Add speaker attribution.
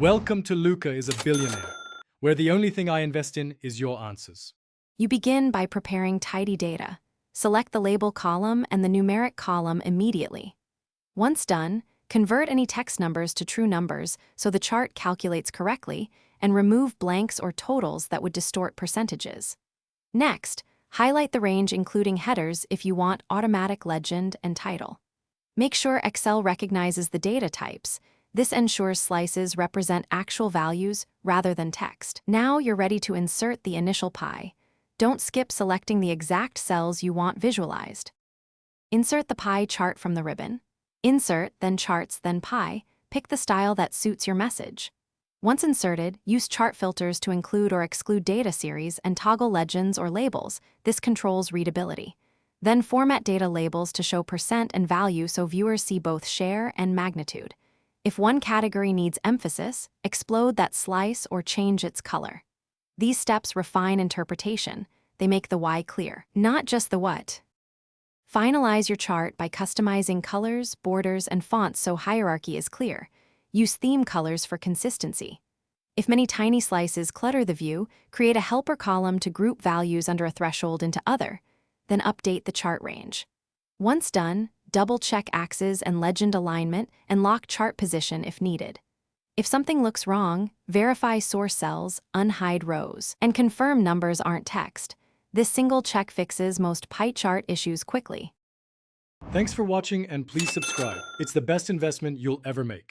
Speaker 1: Welcome to Luca is a Billionaire, where the only thing I invest in is your answers.
Speaker 2: You begin by preparing tidy data. Select the label column and the numeric column immediately. Once done, convert any text numbers to true numbers so the chart calculates correctly, and remove blanks or totals that would distort percentages. Next, highlight the range including headers if you want automatic legend and title. Make sure Excel recognizes the data types. This ensures slices represent actual values rather than text. Now you're ready to insert the initial pie. Don't skip selecting the exact cells you want visualized. Insert the pie chart from the ribbon. Insert, then Charts, then Pie. Pick the style that suits your message. Once inserted, use chart filters to include or exclude data series and toggle legends or labels. This controls readability. Then format data labels to show percent and value so viewers see both share and magnitude. If one category needs emphasis, explode that slice or change its color. These steps refine interpretation. They make the why clear, not just the what. Finalize your chart by customizing colors, borders, and fonts so hierarchy is clear. Use theme colors for consistency. If many tiny slices clutter the view, create a helper column to group values under a threshold into other. Then update the chart range. Once done, double-check axes and legend alignment and lock chart position if needed. If something looks wrong, verify source cells, unhide rows, and confirm numbers aren't text. This single check fixes most pie chart issues quickly.
Speaker 1: Thanks for watching and please subscribe. It's the best investment you'll ever make.